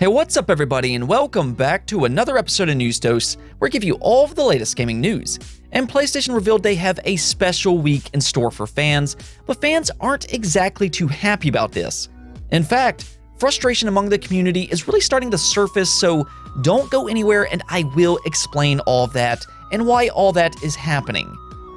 Hey, what's up everybody, and welcome back to another episode of News Dose, where I give you all of the latest gaming news. And PlayStation revealed they have a special week in store for fans, but fans aren't exactly too happy about this. In fact, frustration among the community is really starting to surface, so don't go anywhere and I will explain all of that and why all that is happening.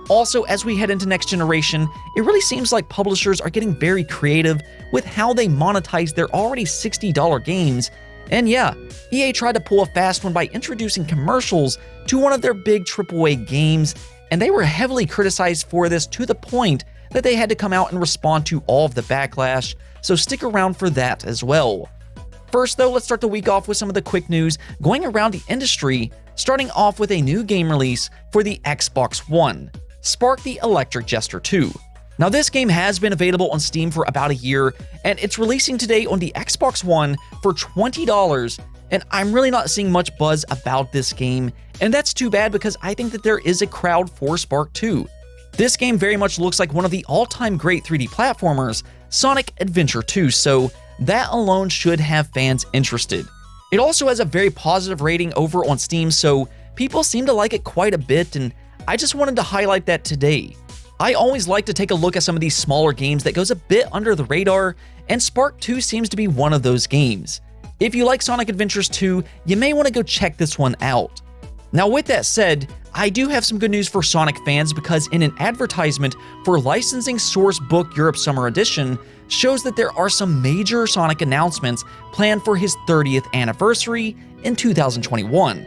Also, as we head into next generation, it really seems like publishers are getting very creative with how they monetize their already $60 games. And yeah, EA tried to pull a fast one by introducing commercials to one of their big AAA games, and they were heavily criticized for this to the point that they had to come out and respond to all of the backlash, so stick around for that as well. First though, let's start the week off with some of the quick news going around the industry, starting off with a new game release for the Xbox One, Spark the Electric Jester 2. Now this game has been available on Steam for about a year, and it's releasing today on the Xbox One for $20, and I'm really not seeing much buzz about this game, and that's too bad because I think that there is a crowd for Spark 2. This game very much looks like one of the all-time great 3D platformers, Sonic Adventure 2, so that alone should have fans interested. It also has a very positive rating over on Steam, so people seem to like it quite a bit, and I just wanted to highlight that today. I always like to take a look at some of these smaller games that goes a bit under the radar, and Spark 2 seems to be one of those games. If you like Sonic Adventures 2, you may want to go check this one out. Now with that said, I do have some good news for Sonic fans because in an advertisement for Licensing Source Book Europe Summer Edition shows that there are some major Sonic announcements planned for his 30th anniversary in 2021.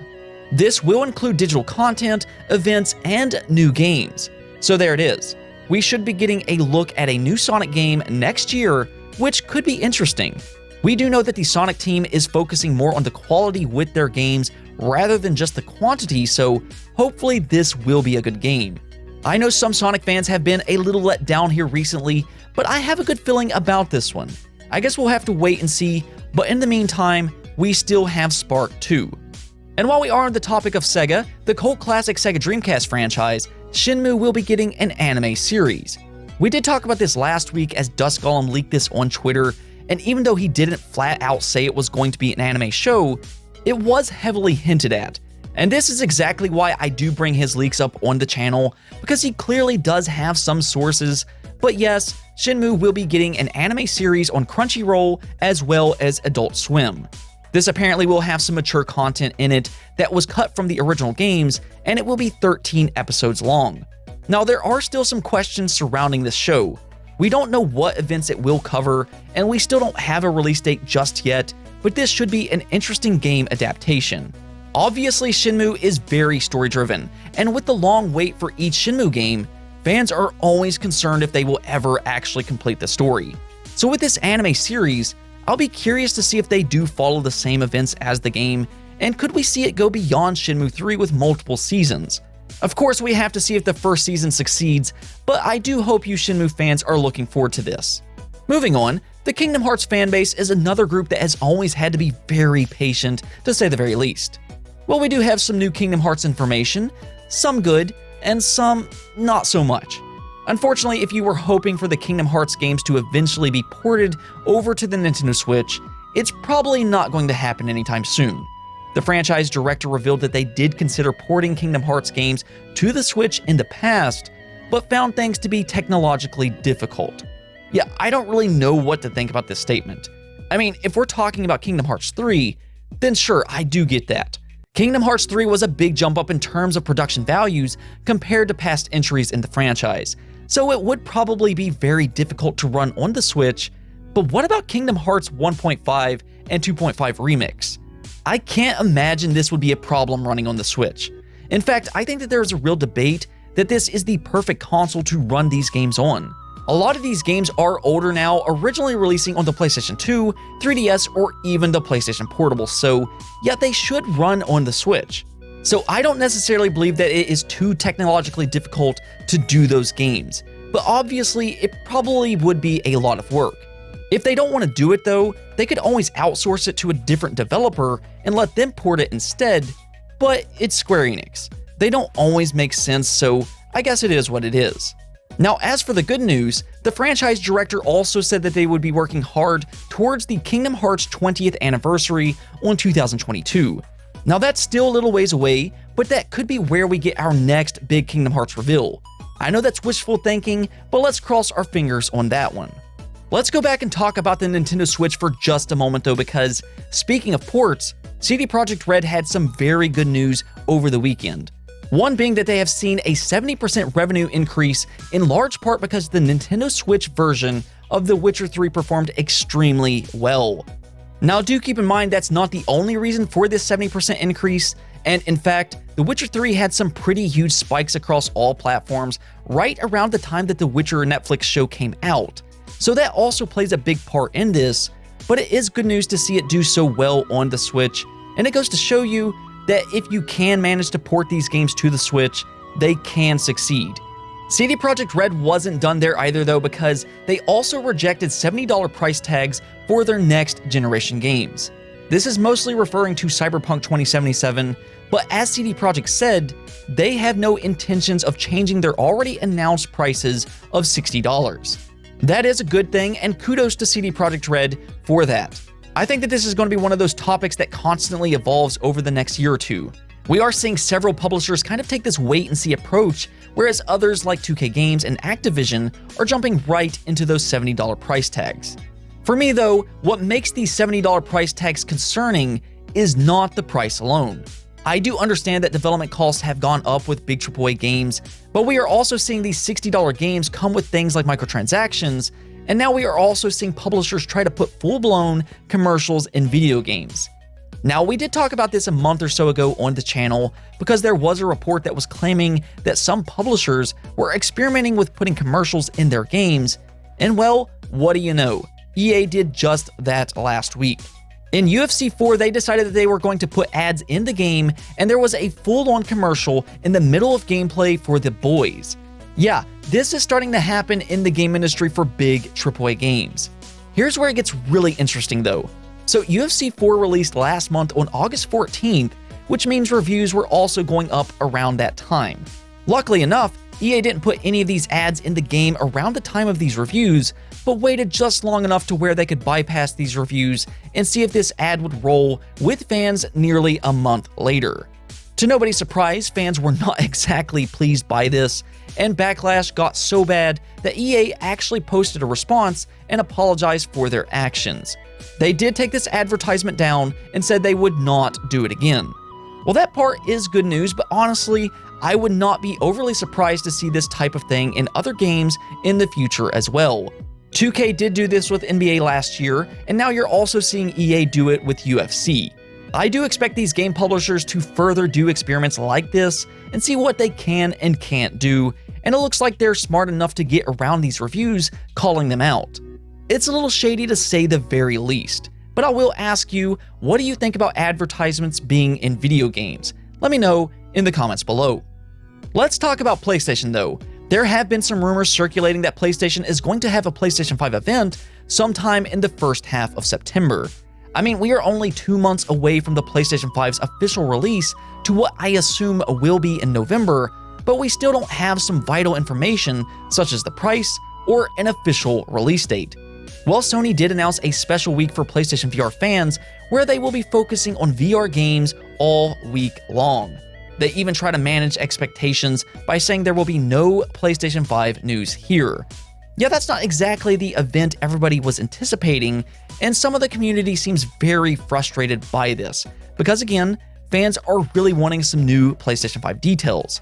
This will include digital content, events, and new games. So there it is. We should be getting a look at a new Sonic game next year, which could be interesting. We do know that the Sonic team is focusing more on the quality with their games rather than just the quantity, so hopefully this will be a good game. I know some Sonic fans have been a little let down here recently, but I have a good feeling about this one. I guess we'll have to wait and see, but in the meantime, we still have Spark 2. And while we are on the topic of Sega, the cult classic Sega Dreamcast franchise, Shenmue will be getting an anime series. We did talk about this last week as Dust Golem leaked this on Twitter, and even though he didn't flat out say it was going to be an anime show, it was heavily hinted at. And this is exactly why I do bring his leaks up on the channel, because he clearly does have some sources. But yes, Shenmue will be getting an anime series on Crunchyroll as well as Adult Swim. This apparently will have some mature content in it that was cut from the original games, and it will be 13 episodes long. Now, there are still some questions surrounding this show. We don't know what events it will cover, and we still don't have a release date just yet, but this should be an interesting game adaptation. Obviously, Shenmue is very story-driven, and with the long wait for each Shenmue game, fans are always concerned if they will ever actually complete the story. So with this anime series, I'll be curious to see if they do follow the same events as the game, and could we see it go beyond Shenmue 3 with multiple seasons? Of course, we have to see if the first season succeeds, but I do hope you Shenmue fans are looking forward to this. Moving on, the Kingdom Hearts fanbase is another group that has always had to be very patient, to say the very least. Well, we do have some new Kingdom Hearts information, some good, and some not so much. Unfortunately, if you were hoping for the Kingdom Hearts games to eventually be ported over to the Nintendo Switch, it's probably not going to happen anytime soon. The franchise director revealed that they did consider porting Kingdom Hearts games to the Switch in the past, but found things to be technologically difficult. Yeah, I don't really know what to think about this statement. I mean, if we're talking about Kingdom Hearts 3, then sure, I do get that. Kingdom Hearts 3 was a big jump up in terms of production values compared to past entries in the franchise, so it would probably be very difficult to run on the Switch. But what about Kingdom Hearts 1.5 and 2.5 Remix? I can't imagine this would be a problem running on the Switch. In fact, I think that there is a real debate that this is the perfect console to run these games on. A lot of these games are older now, originally releasing on the PlayStation 2, 3DS, or even the PlayStation Portable, so yeah, they should run on the Switch. So I don't necessarily believe that it is too technologically difficult to do those games, but obviously it probably would be a lot of work. If they don't want to do it though, they could always outsource it to a different developer and let them port it instead, but it's Square Enix. They don't always make sense, so I guess it is what it is. Now, as for the good news, The franchise director also said that they would be working hard towards the Kingdom Hearts 20th anniversary on 2022. Now that's still a little ways away, but that could be where we get our next big Kingdom Hearts reveal. I know that's wishful thinking, but let's cross our fingers on that one. Let's go back and talk about the Nintendo Switch for just a moment though, because speaking of ports, CD Projekt Red had some very good news over the weekend. One being that they have seen a 70% revenue increase, in large part because the Nintendo Switch version of The Witcher 3 performed extremely well. Now do keep in mind that's not the only reason for this 70% increase, and in fact, The Witcher 3 had some pretty huge spikes across all platforms right around the time that the Witcher Netflix show came out. So that also plays a big part in this, but it is good news to see it do so well on the Switch, and it goes to show you that if you can manage to port these games to the Switch, they can succeed. CD Projekt Red wasn't done there either though, because they also rejected $70 price tags for their next generation games. This is mostly referring to Cyberpunk 2077, but as CD Projekt said, they have no intentions of changing their already announced prices of $60. That is a good thing, and kudos to CD Projekt Red for that. I think that this is going to be one of those topics that constantly evolves over the next year or two. We are seeing several publishers kind of take this wait-and-see approach, whereas others like 2K Games and Activision are jumping right into those $70 price tags. For me though, what makes these $70 price tags concerning is not the price alone. I do understand that development costs have gone up with big AAA games, but we are also seeing these $60 games come with things like microtransactions, and now we are also seeing publishers try to put full-blown commercials in video games. Now, we did talk about this a month or so ago on the channel because there was a report that was claiming that some publishers were experimenting with putting commercials in their games, and well, what do you know? EA did just that last week. In UFC 4, they decided that they were going to put ads in the game, and there was a full-on commercial in the middle of gameplay for The Boys. Yeah, this is starting to happen in the game industry for big AAA games. Here's where it gets really interesting though. So UFC 4 released last month on August 14th, which means reviews were also going up around that time. Luckily enough, EA didn't put any of these ads in the game around the time of these reviews, but waited just long enough to where they could bypass these reviews and see if this ad would roll with fans nearly a month later. To nobody's surprise, fans were not exactly pleased by this, and backlash got so bad that EA actually posted a response and apologized for their actions. They did take this advertisement down and said they would not do it again. Well, that part is good news, but honestly, I would not be overly surprised to see this type of thing in other games in the future as well. 2K did do this with NBA last year, and now you're also seeing EA do it with UFC. I do expect these game publishers to further do experiments like this and see what they can and can't do, and it looks like they're smart enough to get around these reviews calling them out. It's a little shady to say the very least, but I will ask you, what do you think about advertisements being in video games? Let me know in the comments below. Let's talk about PlayStation though. There have been some rumors circulating that PlayStation is going to have a PlayStation 5 event sometime in the first half of September. I mean, we are only 2 months away from the PlayStation 5's official release to what I assume will be in November, but we still don't have some vital information such as the price or an official release date. Well, Sony did announce a special week for PlayStation VR fans where they will be focusing on VR games all week long. They even try to manage expectations by saying there will be no PlayStation 5 news here. Yeah, that's not exactly the event everybody was anticipating, and some of the community seems very frustrated by this, because again, fans are really wanting some new PlayStation 5 details.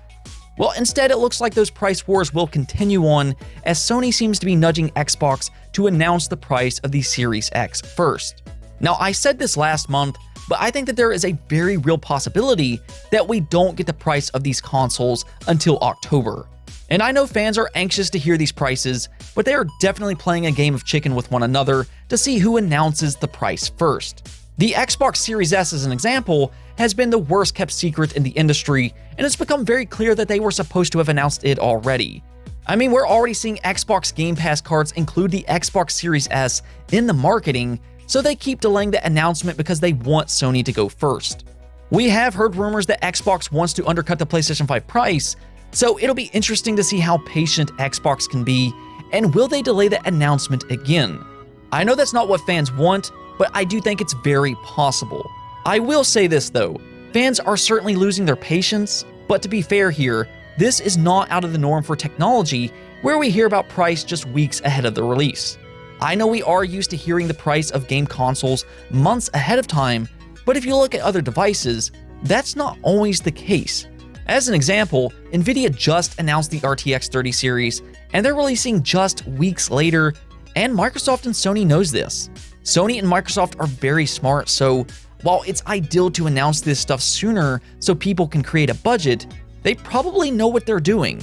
Well, instead it looks like those price wars will continue on, as Sony seems to be nudging Xbox to announce the price of the Series X first. Now, I said this last month, but I think that there is a very real possibility that we don't get the price of these consoles until October. And I know fans are anxious to hear these prices, but they are definitely playing a game of chicken with one another to see who announces the price first. The Xbox Series S, as an example, has been the worst kept secret in the industry, and it's become very clear that they were supposed to have announced it already. I mean, we're already seeing Xbox Game Pass cards include the Xbox Series S in the marketing, so they keep delaying the announcement because they want Sony to go first. We have heard rumors that Xbox wants to undercut the PlayStation 5 price, so it'll be interesting to see how patient Xbox can be And will they delay that announcement again? I know that's not what fans want, but I do think it's very possible. I will say this though, fans are certainly losing their patience, but to be fair here, this is not out of the norm for technology where we hear about price just weeks ahead of the release. I know we are used to hearing the price of game consoles months ahead of time, but if you look at other devices, that's not always the case. As an example, Nvidia just announced the RTX 30 series, and they're releasing just weeks later, and Microsoft and Sony knows this. Sony and Microsoft are very smart, so while it's ideal to announce this stuff sooner so people can create a budget, they probably know what they're doing.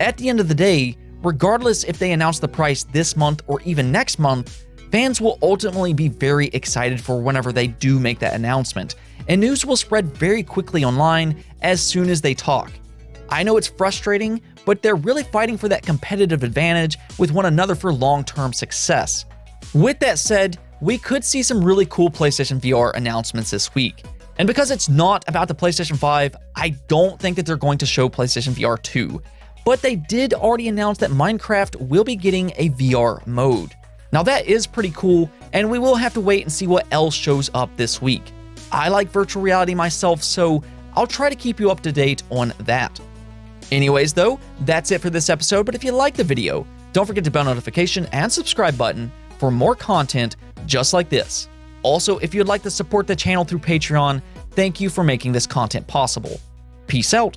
At the end of the day, regardless if they announce the price this month or even next month, fans will ultimately be very excited for whenever they do make that announcement, and news will spread very quickly online as soon as they talk. I know it's frustrating, but they're really fighting for that competitive advantage with one another for long-term success. With that said, we could see some really cool PlayStation VR announcements this week. And because it's not about the PlayStation 5, I don't think that they're going to show PlayStation VR 2. But they did already announce that Minecraft will be getting a VR mode. Now that is pretty cool, and we will have to wait and see what else shows up this week. I like virtual reality myself, so I'll try to keep you up to date on that. Anyways though, that's it for this episode, but if you liked the video, don't forget to bell notification and subscribe button for more content just like this. Also, if you'd like to support the channel through Patreon, thank you for making this content possible. Peace out.